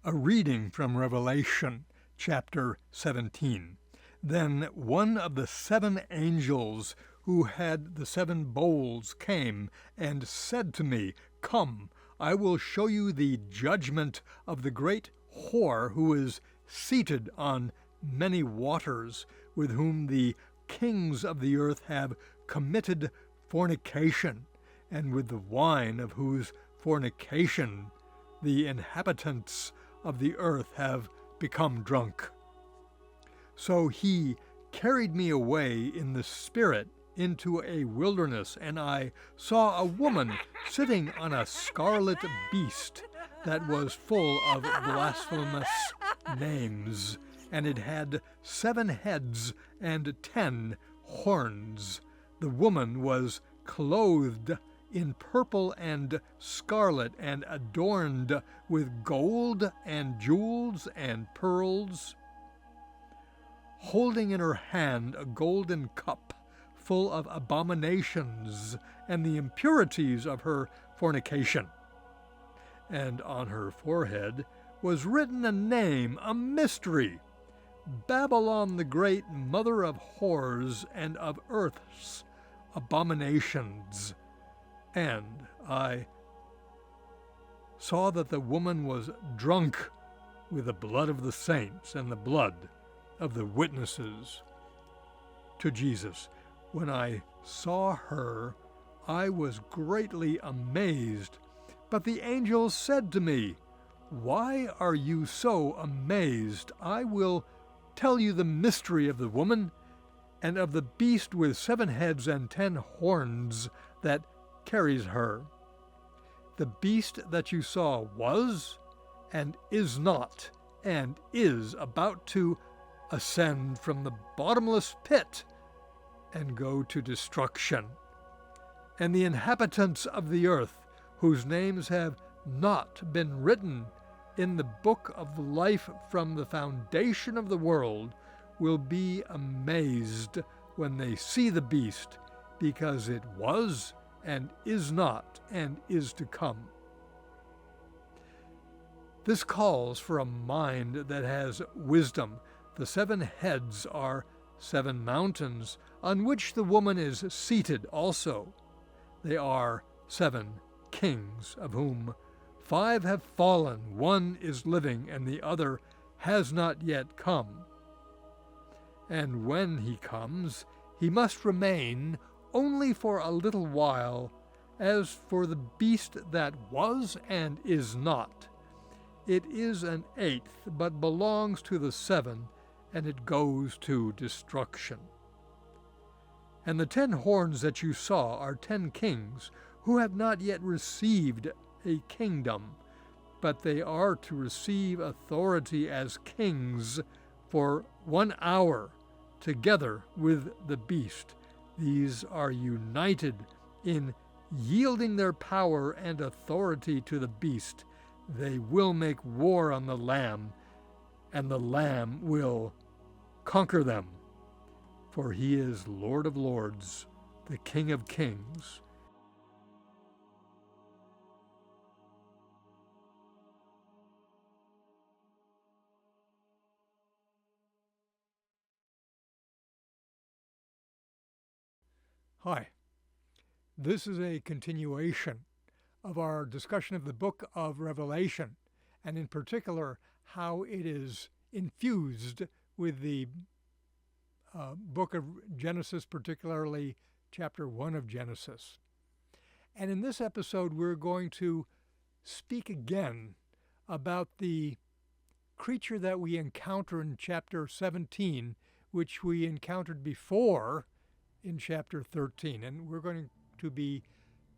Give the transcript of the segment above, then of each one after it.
A reading from Revelation chapter 17. Then one of the 7 angels who had the 7 bowls came and said to me, "Come, I will show you the judgment of the great whore who is seated on many waters, with whom the kings of the earth have committed fornication, and with the wine of whose fornication the inhabitants of the earth have become drunk." So he carried me away in the Spirit into a wilderness, and I saw a woman sitting on a scarlet beast that was full of blasphemous names, and it had 7 heads and 10 horns. The woman was clothed in purple and scarlet, and adorned with gold and jewels and pearls, holding in her hand a golden cup full of abominations and the impurities of her fornication. And on her forehead was written a name, a mystery: Babylon the Great, mother of whores and of earth's abominations. And I saw that the woman was drunk with the blood of the saints and the blood of the witnesses to Jesus. When I saw her, I was greatly amazed. But the angel said to me, "Why are you so amazed? I will tell you the mystery of the woman and of the beast with 7 heads and 10 horns that carries her. The beast that you saw was and is not, and is about to ascend from the bottomless pit and go to destruction. And the inhabitants of the earth, whose names have not been written in the book of life from the foundation of the world, will be amazed when they see the beast, because it was and is not and is to come." This calls for a mind that has wisdom. The 7 heads are 7 mountains on which the woman is seated also. They are 7 kings, of whom 5 have fallen, 1 is living, and the other has not yet come. And when he comes, he must remain only for a little while. As for the beast that was and is not, it is an 8th, but belongs to the 7, and it goes to destruction. And the 10 horns that you saw are 10 kings, who have not yet received a kingdom, but they are to receive authority as kings for 1 hour, together with the beast. These are united in yielding their power and authority to the beast. They will make war on the Lamb, and the Lamb will conquer them. For he is Lord of lords, the King of kings. Hi, this is a continuation of our discussion of the book of Revelation, and in particular how it is infused with the book of Genesis, particularly chapter 1 of Genesis. And in this episode, we're going to speak again about the creature that we encounter in chapter 17, which we encountered before in chapter 13. And we're going to be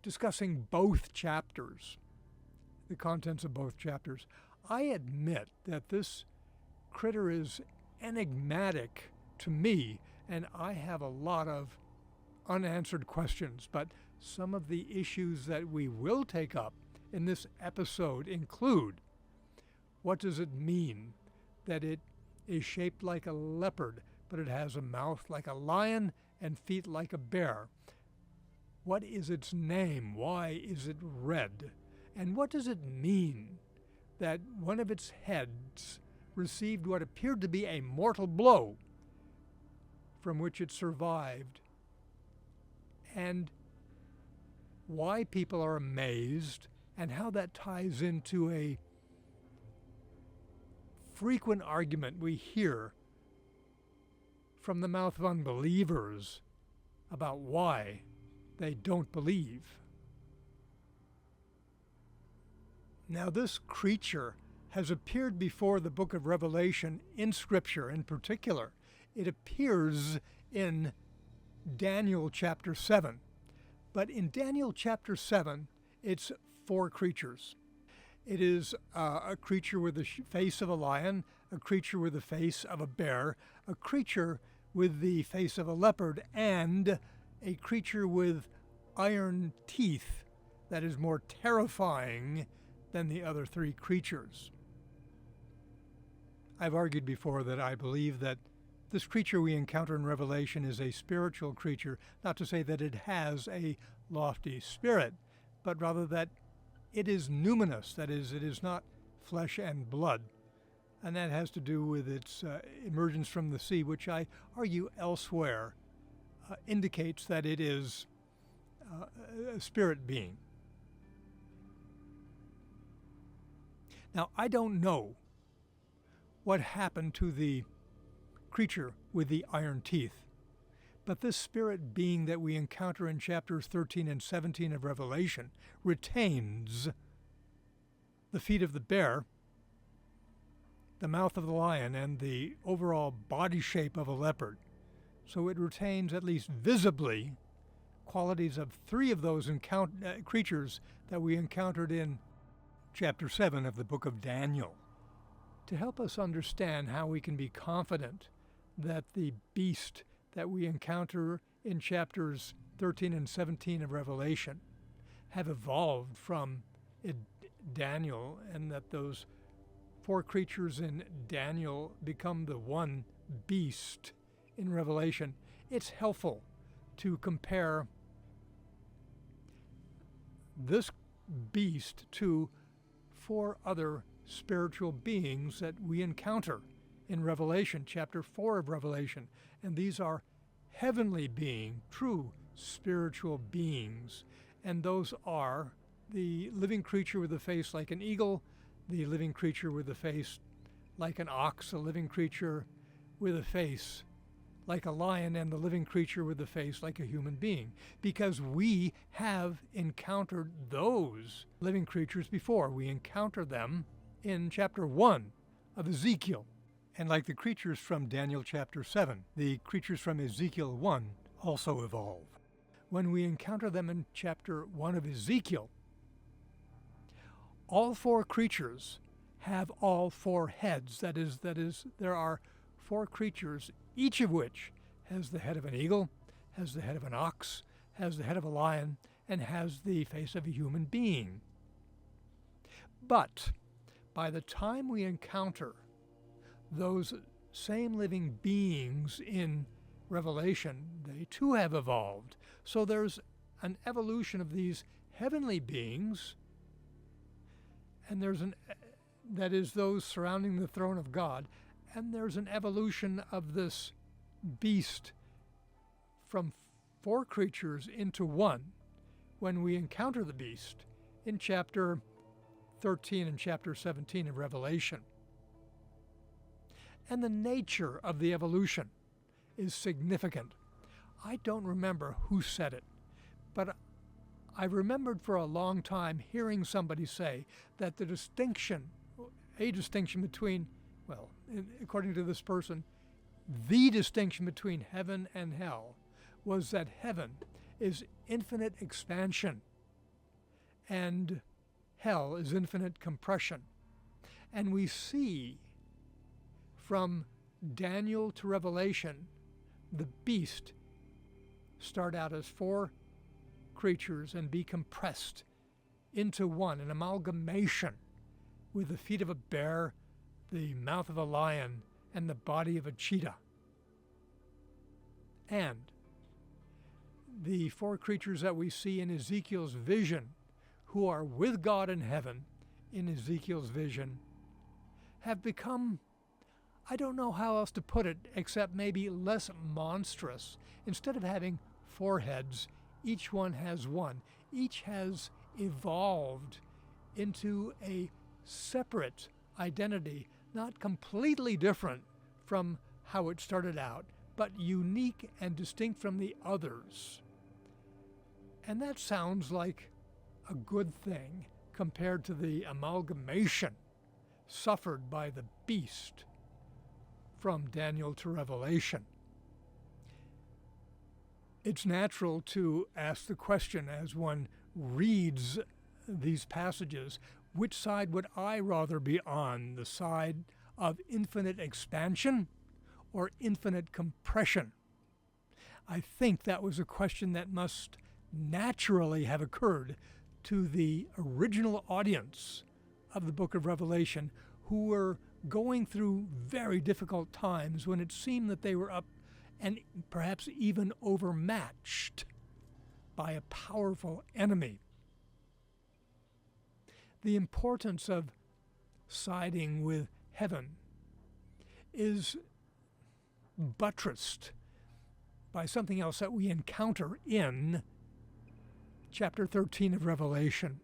discussing both chapters, the contents of both chapters. I admit that this critter is enigmatic to me, and I have a lot of unanswered questions, but some of the issues that we will take up in this episode include: what does it mean that it is shaped like a leopard, but it has a mouth like a lion and feet like a bear? What is its name? Why is it red? And what does it mean that one of its heads received what appeared to be a mortal blow, from which it survived, and why people are amazed, and how that ties into a frequent argument we hear from the mouth of unbelievers about why they don't believe. Now, this creature has appeared before the book of Revelation in Scripture. In particular, it appears in Daniel chapter 7. But in Daniel chapter 7, it's 4 creatures. It is a creature with the face of a lion, a creature with the face of a bear, a creature with the face of a leopard, and a creature with iron teeth that is more terrifying than the other 3 creatures. I've argued before that I believe that this creature we encounter in Revelation is a spiritual creature, not to say that it has a lofty spirit, but rather that it is numinous, that is, it is not flesh and blood. And that has to do with its emergence from the sea, which I argue elsewhere indicates that it is a spirit being. Now, I don't know what happened to the creature with the iron teeth, but this spirit being that we encounter in chapters 13 and 17 of Revelation retains the feet of the bear, the mouth of the lion, and the overall body shape of a leopard. So it retains, at least visibly, qualities of 3 of those creatures that we encountered in chapter 7 of the book of Daniel. To help us understand how we can be confident that the beast that we encounter in chapters 13 and 17 of Revelation have evolved from Daniel, and that those 4 creatures in Daniel become the one beast in Revelation, it's helpful to compare this beast to 4 other spiritual beings that we encounter in Revelation, chapter 4 of Revelation. And these are heavenly beings, true spiritual beings. And those are the living creature with a face like an eagle, the living creature with a face like an ox, a living creature with a face like a lion, and the living creature with a face like a human being. Because we have encountered those living creatures before. We encounter them in chapter 1 of Ezekiel. And like the creatures from Daniel chapter 7, the creatures from Ezekiel 1 also evolve. When we encounter them in chapter 1 of Ezekiel, all 4 creatures have all 4 heads. That is, there are 4 creatures, each of which has the head of an eagle, has the head of an ox, has the head of a lion, and has the face of a human being. But by the time we encounter those same living beings in Revelation, they too have evolved. So there's an evolution of these heavenly beings, and that is those surrounding the throne of God, and there's an evolution of this beast from 4 creatures into one when we encounter the beast in chapter 13 and chapter 17 of Revelation. And the nature of the evolution is significant. I don't remember who said it, but I remembered for a long time hearing somebody say that a distinction between, well, according to this person, the distinction between heaven and hell was that heaven is infinite expansion and hell is infinite compression. And we see from Daniel to Revelation, the beast start out as 4 creatures and be compressed into one, an amalgamation with the feet of a bear, the mouth of a lion, and the body of a cheetah. And the 4 creatures that we see in Ezekiel's vision, who are with God in heaven, in Ezekiel's vision have become, I don't know how else to put it, except maybe less monstrous. Instead of having 4 heads, each one has one. Each has evolved into a separate identity, not completely different from how it started out, but unique and distinct from the others. And that sounds like a good thing compared to the amalgamation suffered by the beast from Daniel to Revelation. It's natural to ask the question as one reads these passages, which side would I rather be on, the side of infinite expansion or infinite compression? I think that was a question that must naturally have occurred to the original audience of the book of Revelation, who were going through very difficult times when it seemed that they were up and perhaps even overmatched by a powerful enemy. The importance of siding with heaven is buttressed by something else that we encounter in chapter 13 of Revelation,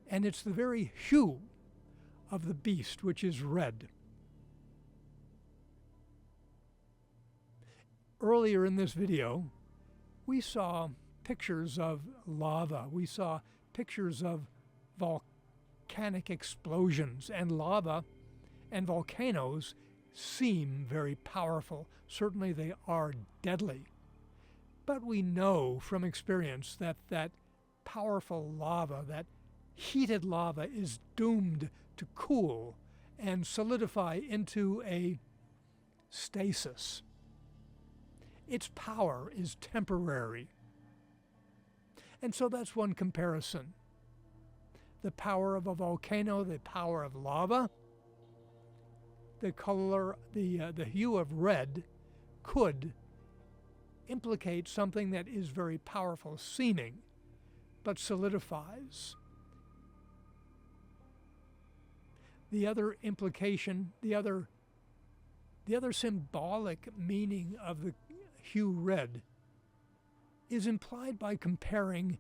and it's the very hue of the beast, which is red. Earlier in this video, we saw pictures of lava. We saw pictures of volcanic explosions, and lava and volcanoes seem very powerful. Certainly they are deadly. But we know from experience that that powerful lava, that heated lava, is doomed to cool and solidify into a stasis. Its power is temporary. And so that's one comparison. The power of a volcano, the power of lava, the color, the hue of red could implicate something that is very powerful seeming, but solidifies. The other implication, the other symbolic meaning of the hue red is implied by comparing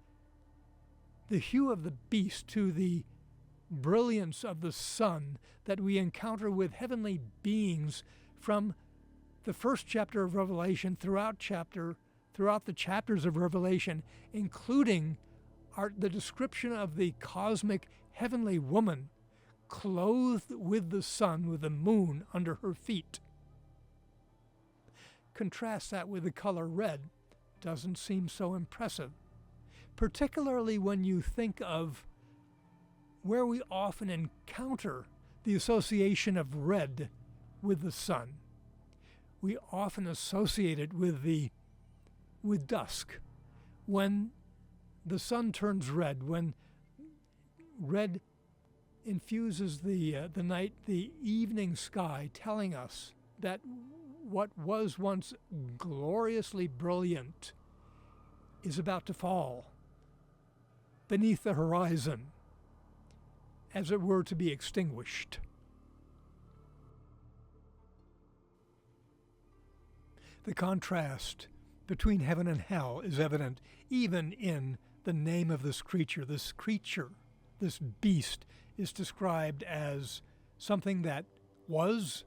the hue of the beast to the brilliance of the sun that we encounter with heavenly beings from the first chapter of Revelation throughout the chapters of Revelation, including the description of the cosmic heavenly woman clothed with the sun, with the moon under her feet. Contrast that with the color red. Doesn't seem so impressive, particularly when you think of where we often encounter the association of red with the sun. We often associate it with dusk. When the sun turns red, when red infuses the night, the evening sky, telling us that what was once gloriously brilliant is about to fall beneath the horizon, as it were to be extinguished. The contrast between heaven and hell is evident even in the name of this creature. This creature, this beast, is described as something that was,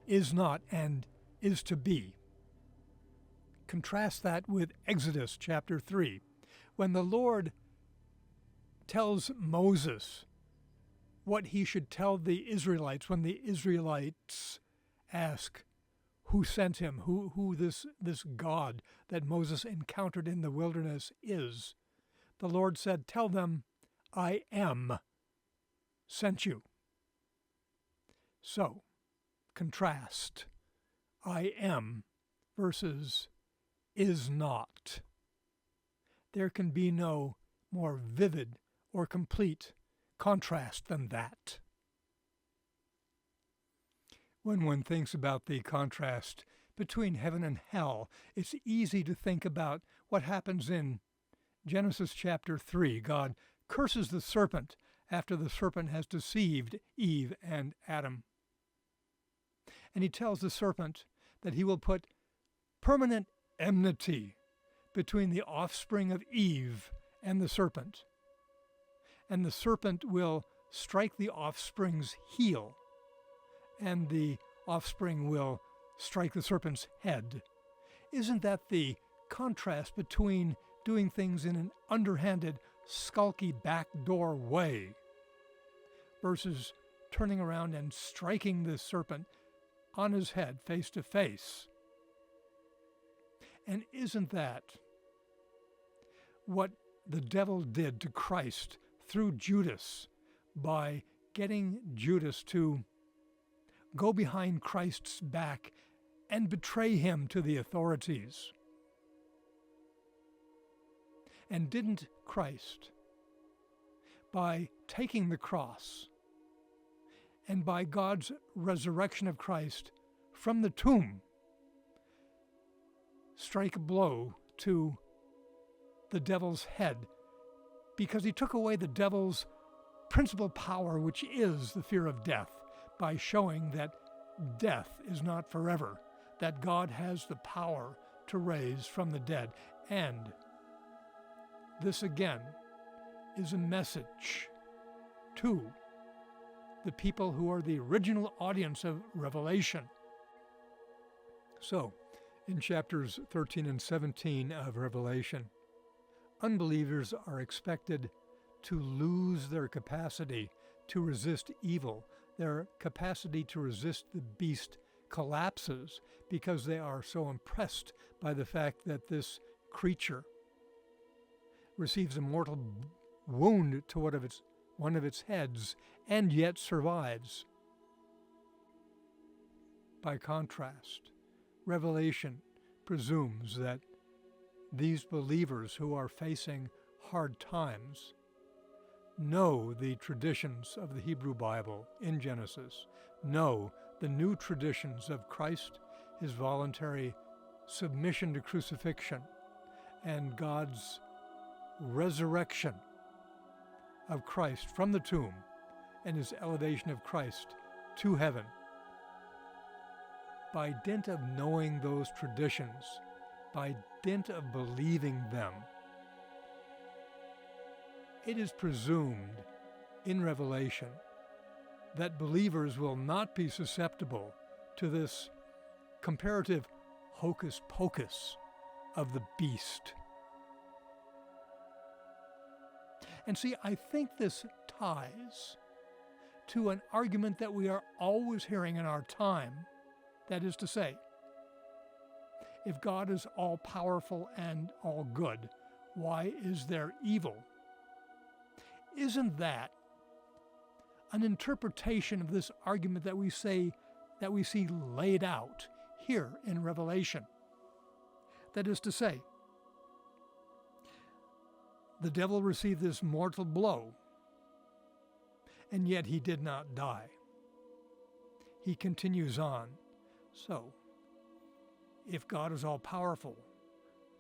is not, and is to be. Contrast that with Exodus chapter 3, when the Lord tells Moses what he should tell the Israelites when the Israelites ask who sent him, who this God that Moses encountered in the wilderness is. The Lord said, "Tell them, I am sent you." So, contrast I am versus is not. There can be no more vivid or complete contrast than that. When one thinks about the contrast between heaven and hell, it's easy to think about what happens in Genesis chapter 3. God curses the serpent after the serpent has deceived Eve and Adam. And he tells the serpent that he will put permanent enmity between the offspring of Eve and the serpent. And the serpent will strike the offspring's heel, and the offspring will strike the serpent's head. Isn't that the contrast between doing things in an underhanded, skulky, backdoor way versus turning around and striking the serpent on his head face to face? And isn't that what the devil did to Christ through Judas by getting Judas to go behind Christ's back and betray him to the authorities? And didn't Christ, by taking the cross and by God's resurrection of Christ from the tomb, strike a blow to the devil's head, because he took away the devil's principal power, which is the fear of death, by showing that death is not forever, that God has the power to raise from the dead. And this again is a message to the people who are the original audience of Revelation. So, in chapters 13 and 17 of Revelation, unbelievers are expected to lose their capacity to resist evil. Their capacity to resist the beast collapses because they are so impressed by the fact that this creature receives a mortal wound to one of its heads and yet survives. By contrast, Revelation presumes that these believers who are facing hard times know the traditions of the Hebrew Bible in Genesis, know the new traditions of Christ, his voluntary submission to crucifixion, and God's resurrection of Christ from the tomb and his elevation of Christ to heaven. By dint of knowing those traditions, by dint of believing them, it is presumed in Revelation that believers will not be susceptible to this comparative hocus pocus of the beast. And see, I think this ties to an argument that we are always hearing in our time. That is to say, if God is all-powerful and all-good, why is there evil? Isn't that an interpretation of this argument that we see laid out here in Revelation? That is to say, the devil received this mortal blow, and yet he did not die. He continues on. So, if God is all-powerful,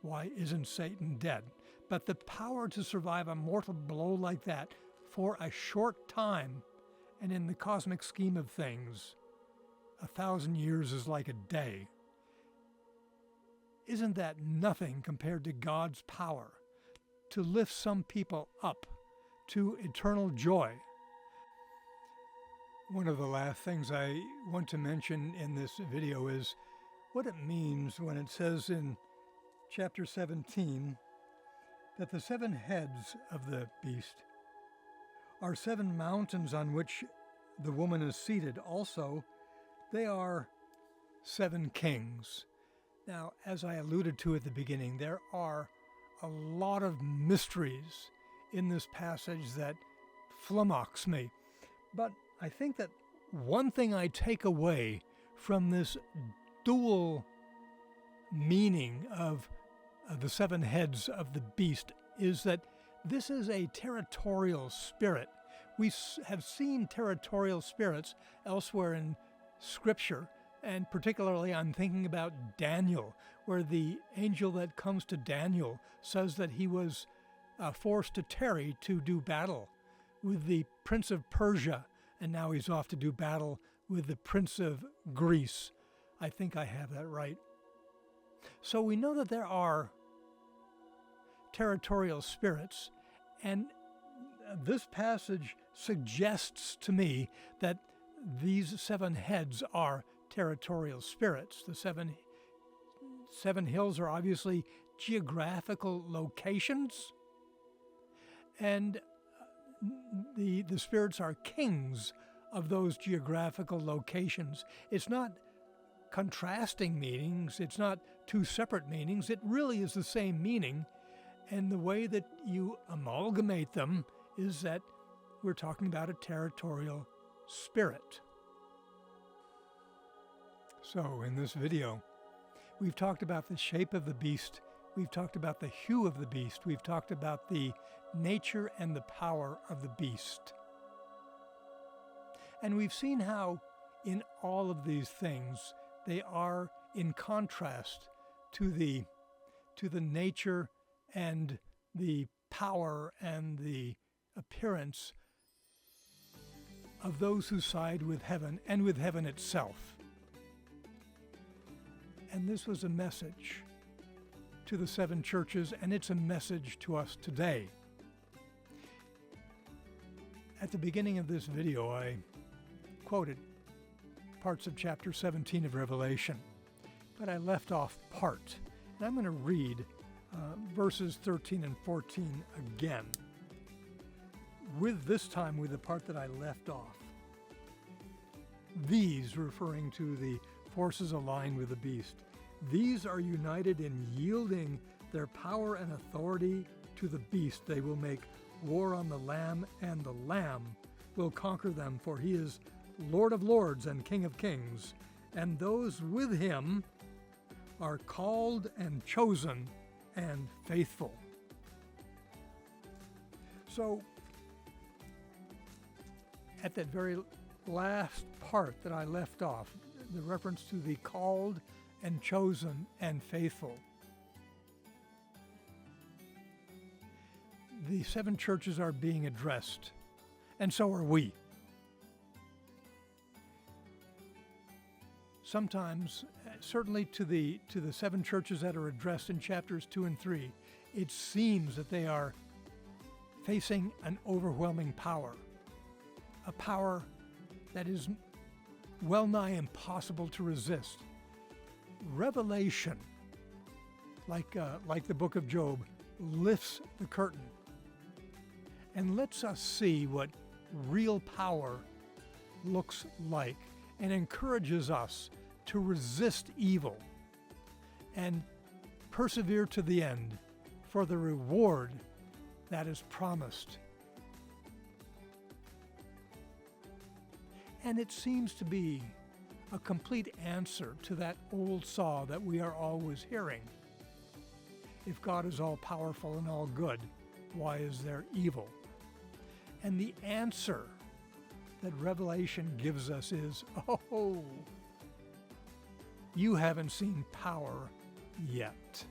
why isn't Satan dead? But the power to survive a mortal blow like that for a short time, and in the cosmic scheme of things, 1,000 years is like a day. Isn't that nothing compared to God's power to lift some people up to eternal joy? One of the last things I want to mention in this video is what it means when it says in chapter 17 that the 7 heads of the beast are 7 mountains on which the woman is seated. Also, they are 7 kings. Now, as I alluded to at the beginning, there are a lot of mysteries in this passage that flummox me. But I think that one thing I take away from this dual meaning of the 7 heads of the beast is that this is a territorial spirit. We have seen territorial spirits elsewhere in Scripture, and particularly I'm thinking about Daniel, where the angel that comes to Daniel says that he was forced to tarry to do battle with the Prince of Persia, and now he's off to do battle with the Prince of Greece. I think I have that right. So we know that there are territorial spirits, and this passage suggests to me that these 7 heads are territorial spirits. The seven hills are obviously geographical locations, and the spirits are kings of those geographical locations. It's not contrasting meanings. It's not 2 separate meanings. It really is the same meaning. And the way that you amalgamate them is that we're talking about a territorial spirit. So in this video, we've talked about the shape of the beast. We've talked about the hue of the beast. We've talked about the nature and the power of the beast. And we've seen how in all of these things, they are in contrast to the nature and the power and the appearance of those who side with heaven and with heaven itself. And this was a message to the 7 churches, and it's a message to us today. At the beginning of this video, I quoted parts of chapter 17 of Revelation, but I left off part. And I'm going to read verses 13 and 14 again, this time with the part that I left off. These, referring to the forces aligned with the beast, these are united in yielding their power and authority to the beast. They will make war on the Lamb, and the Lamb will conquer them, for he is Lord of lords and King of kings, and those with him are called and chosen and faithful. So, at that very last part that I left off, the reference to the called and chosen and faithful, the 7 churches are being addressed, and so are we. Sometimes, certainly to the 7 churches that are addressed in chapters 2 and 3, it seems that they are facing an overwhelming power, a power that is well nigh impossible to resist. Revelation, like the book of Job, lifts the curtain and lets us see what real power looks like, and encourages us to resist evil and persevere to the end for the reward that is promised. And it seems to be a complete answer to that old saw that we are always hearing. If God is all powerful and all good, why is there evil? And the answer that Revelation gives us is, oh, you haven't seen power yet.